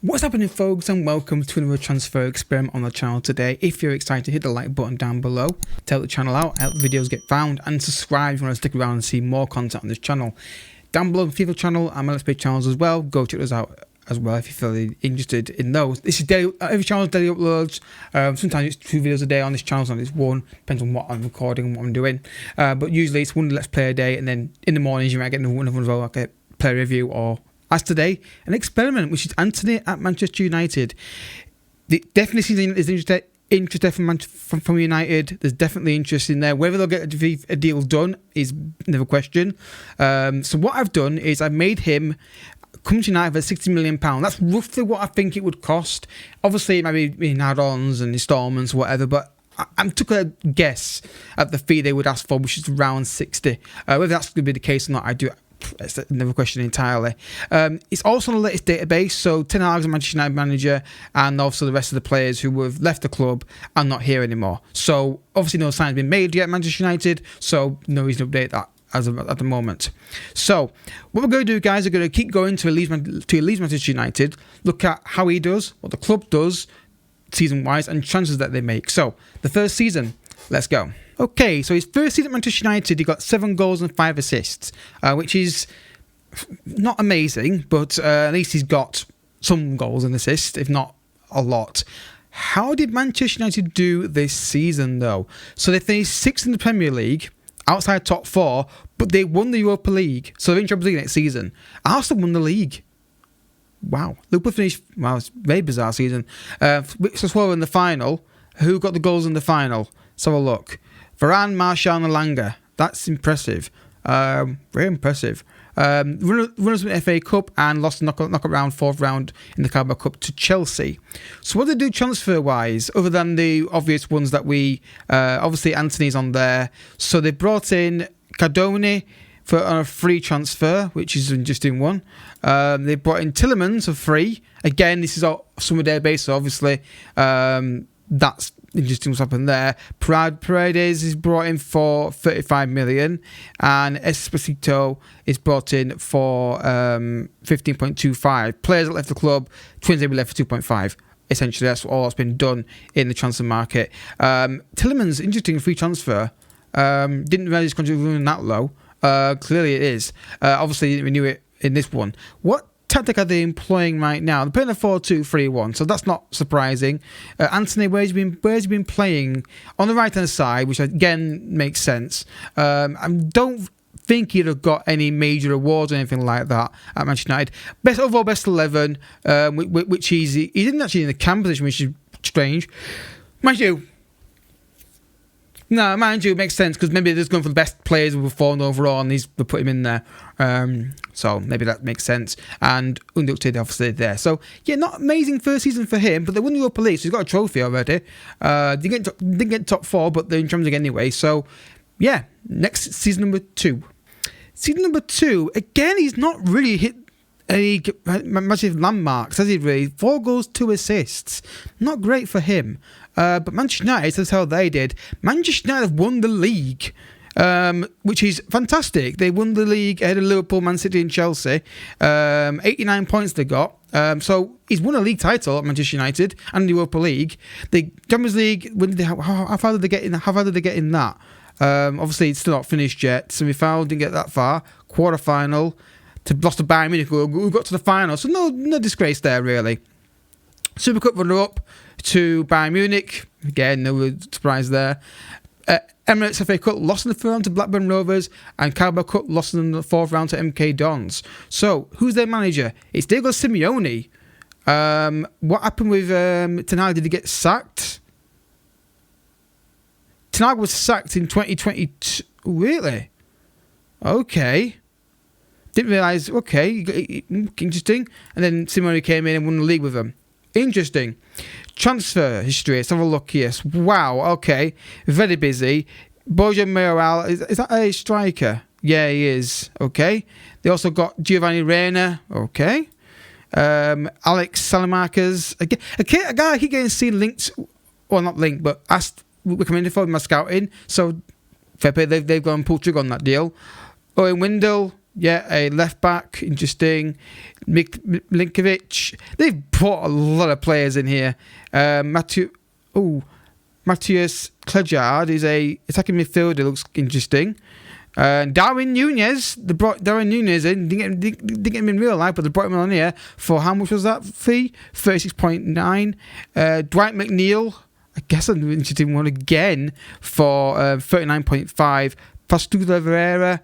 What's happening, folks, and welcome to another transfer experiment on the channel today. If you're excited, hit the like button down below to help the channel out, help videos get found, and subscribe if you want to stick around and see more content on this channel. Down below, the FIFA channel and my Let's Play channels as well. Go check those out as well if you're really interested in those. This is daily, every channel's daily uploads. Sometimes it's 2 videos a day on this channel, sometimes it's 1, depends on what I'm recording and what I'm doing. But usually it's 1 Let's Play a day, and then in the mornings you might get another one as well, like a play review, or as today, an experiment, which is Antony at Manchester United. Definitely seems there's interest from United. There's definitely interest in there. Whether they'll get a deal done is another question. So what I've done is I've made him come to United for £60 million. That's roughly what I think it would cost. Obviously, it might be in add-ons and installments, whatever, but I took a guess at the fee they would ask for, which is around 60. Whether that's going to be the case or not, it's another question entirely. It's also on the latest database, so Ten Hag's a Manchester United manager, and also the rest of the players who have left the club are not here anymore. So obviously no sign's been made yet at Manchester United, so no reason to update that at the moment. So what we're going to do, guys, we're going to keep going to Leeds Manchester United, look at how he does, what the club does season-wise, and transfers that they make. So the first season, let's go. Okay, so his first season at Manchester United, he got 7 goals and 5 assists, which is not amazing, but at least he's got some goals and assists, if not a lot. How did Manchester United do this season, though? So they finished 6th in the Premier League, outside top 4, but they won the Europa League, so they're in Champions League next season. Arsenal won the league. Wow. Liverpool finished, wow, it's a very bizarre season. So in the final. Who got the goals in the final? Let's have a look. Varane, Martial and Elanga. That's impressive. Very impressive. Runners with FA Cup and lost the knockout round, 4th round in the Carabao Cup to Chelsea. So what did they do transfer-wise, other than the obvious ones that we... obviously, Antony's on there. So they brought in Cardone on a free transfer, which is an interesting one. They brought in Tielemans for free. Again, this is all summer database, so obviously that's interesting what's happened there. Paredes is brought in for 35 million, and Esposito is brought in for 15.25. Players that left the club, Twins will be left for 2.5. Essentially, that's all that's been done in the transfer market. Tielemans, interesting free transfer. Didn't realize his contract was that low. Clearly it is. Obviously, he didn't renew it in this one. What tactic are they employing right now? They're playing a 4-2-3-1, so that's not surprising. Antony, where's he been playing? On the right-hand side, which again makes sense. I don't think he'd have got any major awards or anything like that at Manchester United. Best 11, which he didn't actually in the cam position, which is strange. Mind you, it makes sense, because maybe they're just going for the best players who performed overall, and they put him in there. So maybe that makes sense. And Unducted obviously there. So yeah, not amazing first season for him, but they won the Europa League, so he's got a trophy already. Didn't get top 4, but they're in Champions League anyway. So yeah, next season number 2. Season number 2, again, he's not really hit any massive landmarks, has he really? 4 goals, 2 assists. Not great for him. But Manchester United, that's how they did. Manchester United have won the league, which is fantastic. They won the league ahead of Liverpool, Man City and Chelsea. 89 points they got. So he's won a league title at Manchester United and the Europa League. The Champions League, how far did they get in? How far did they get in that? Obviously, it's still not finished yet. Semi-final, didn't get that far. Quarter-final. Lost to Bayern Munich, who got to the final. So no disgrace there, really. Super Cup runner-up to Bayern Munich. Again, no surprise there. Emirates FA Cup lost in the 3rd round to Blackburn Rovers, and Carabao Cup lost in the 4th round to MK Dons. So, who's their manager? It's Diego Simeone. What happened with Ten Hag? Did he get sacked? Ten Hag was sacked in 2022. Really? Okay. Didn't realise, okay, interesting. And then Simeone came in and won the league with them. Interesting. Transfer history, let's have a look here. Wow, okay. Very busy. Borja Mayoral, is that a striker? Yeah, he is. Okay. They also got Giovanni Reina. Okay. Alex Salamakers. A guy I keep getting seen linked, well, not linked, but asked, recommended for my scouting. So, fair play, they've gone and pulled trigger on that deal. Owen Windle. Yeah, a left back, interesting. Milinkovic. They've brought a lot of players in here. Matthias Klejard is a attacking midfielder. Looks interesting. Darwin Nunez. They brought Darwin Nunez in. Didn't get him in real life, but they brought him on here for how much was that fee? 36.9. Dwight McNeil. I guess an interesting one again for 39.5. Fastula Verreira.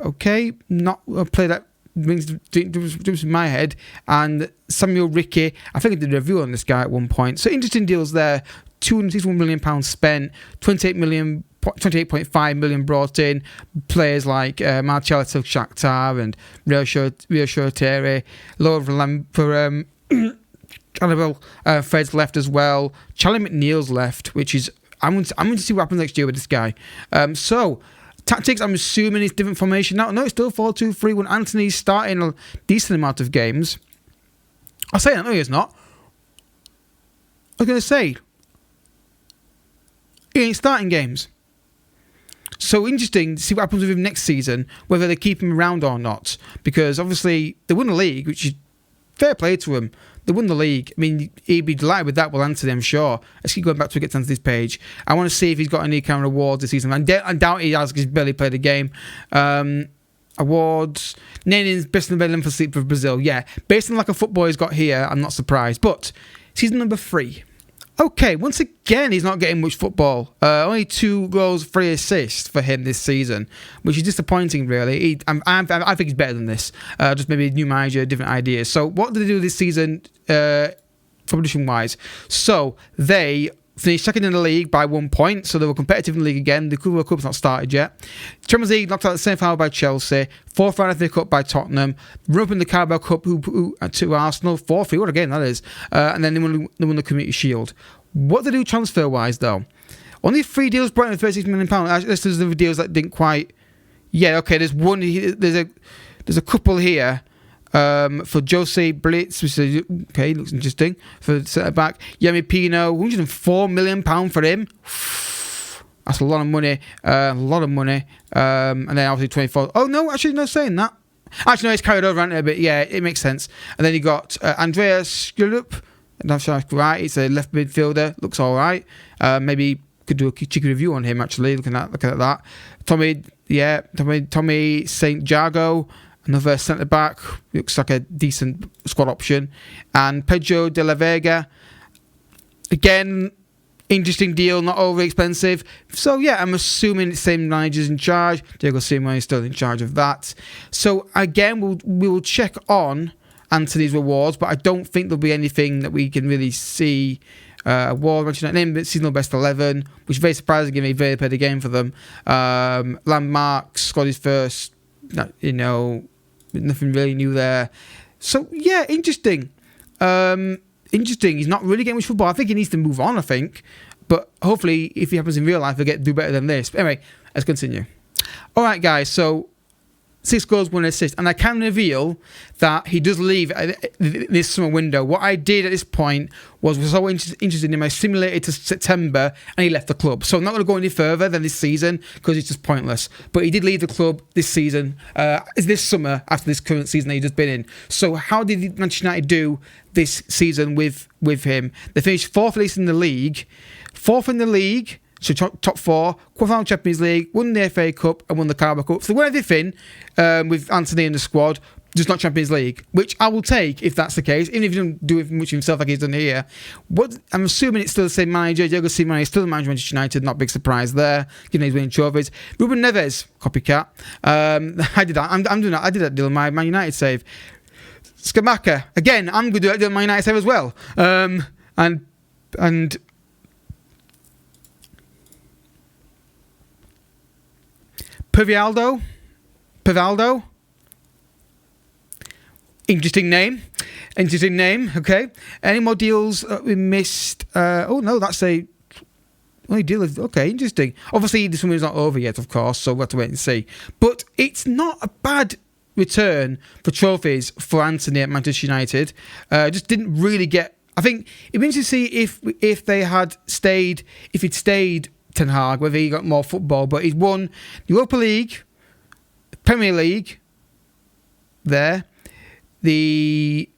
Okay, not a play that rings in my head. And Samuel Ricky. I think I did a review on this guy at one point. So interesting deals there. £261 million spent. 28.5 million brought in. Players like Marcellus of Shakhtar and Rio Shotere. Laura for Annabelle Fred's left as well. Charlie McNeil's left, which is I'm going to see what happens next year with this guy. So tactics, I'm assuming it's different formation now. No, it's still 4-2-3-1. Antony's starting a decent amount of games. I'll say that. No, he's not. I was going to say he ain't starting games. So interesting to see what happens with him next season, whether they keep him around or not. Because obviously they won the league, which is fair play to him. They won the league. I mean, he'd be delighted with that. Will Antony, I'm sure. Let's keep going back to get to Antony's page. I want to see if he's got any kind of awards this season. I doubt he has because he's barely played a game. Awards. Nene's best available for sleep for Brazil. Yeah, based on like a football he's got here, I'm not surprised. But season number 3. Okay, once again, he's not getting much football. Only 2 goals, 3 assists for him this season, which is disappointing, really. I think he's better than this. Just maybe a new manager, different ideas. So what did they do this season, competition-wise? So they finished second in the league by 1 point, so they were competitive in the league again. The World Cup's not started yet. Champions League knocked out the semi-final by Chelsea. 4th round of the Cup by Tottenham. Run up in the Carabao Cup to Arsenal. 4-3, what a game that is. And then they won the Community Shield. What they do transfer-wise, though? Only 3 deals brought in for £36 million. There's the deals that didn't quite... Yeah, okay, there's a couple here. For Jose Blitz, which is, okay, looks interesting. For centre back, Yemi Pino, £104 million for him. That's a lot of money. And then obviously 24. Oh no, actually no, saying that. Actually no, it's carried over a bit. Yeah, it makes sense. And then you got Andreas Skulup. That's right. It's a left midfielder. Looks all right. Maybe could do a cheeky review on him. Actually, looking at that. Tommy St. Jago. Another centre-back, looks like a decent squad option. And Pedro de la Vega, again, interesting deal, not overly expensive. So, yeah, I'm assuming the same manager's in charge. Diego Simeone is still in charge of that. So, again, we will check on Antony's rewards, but I don't think there'll be anything that we can really see. Award, mentioned that name, seasonal best 11, which is very surprising given he very played a game for them. Landmarks, scored his first... nothing really new there. So, yeah, interesting. He's not really getting much football. I think he needs to move on, I think. But hopefully, if he happens in real life, he'll do better than this. But anyway, let's continue. All right, guys, so 6 goals, 1 assist. And I can reveal that he does leave this summer window. What I did at this point was so interested in him. I simulated to September and he left the club. So I'm not going to go any further than this season because it's just pointless. But he did leave the club this season, this summer after this current season that he's just been in. So how did Manchester United do this season with him? They finished 4th in the league. 4th in the league. So top 4, quarterfinal Champions League, won the FA Cup and won the Carabao Cup. So they won everything with Antony in the squad, just not Champions League, which I will take if that's the case, even if he doesn't do it much himself like he's done here. I'm assuming it's still the same manager. Diego Simeone is still the manager of Manchester United, not a big surprise there. He's winning trophies. Ruben Neves, copycat. I did that. I'm doing that. I did that deal in my Man United save. Skamaka, again, I'm going to do that deal in my United save as well. And Pivaldo. Interesting name. Okay. Any more deals that we missed? That's a only deal. Okay, interesting. Obviously, this one is not over yet, of course, so we'll have to wait and see. But it's not a bad return for trophies for Antony at Manchester United. Just didn't really get. I think it'd be interesting to see if he'd stayed Ten Hag, whether he got more football, but he's won the Europa League, Premier League, there. The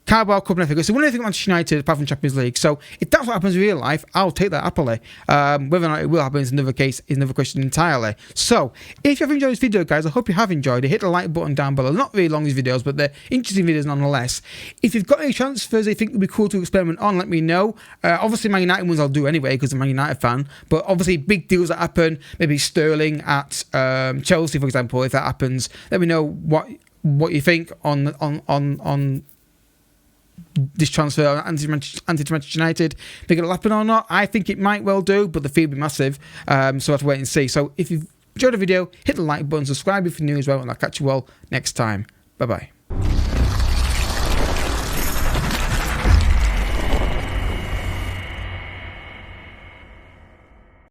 Carabao Cup and everything. So we don't think Manchester United apart from Champions League. So if that's what happens in real life, I'll take that happily. Whether or not it will happen is another question entirely. So if you have enjoyed this video, guys, I hope you have enjoyed it. Hit the like button down below. Not really long, these videos, but they're interesting videos nonetheless. If you've got any transfers that you think would be cool to experiment on, let me know. Obviously, Man United ones I'll do anyway because I'm a Man United fan. But obviously, big deals that happen, maybe Sterling at Chelsea, for example, if that happens, let me know what you think on this transfer anti-Manchester United. Think it'll happen or not? I think it might well do, but the fee will be massive. So I have to wait and see. So if you've enjoyed the video, hit the like button, subscribe if you're new as well, and I'll catch you all next time. Bye bye.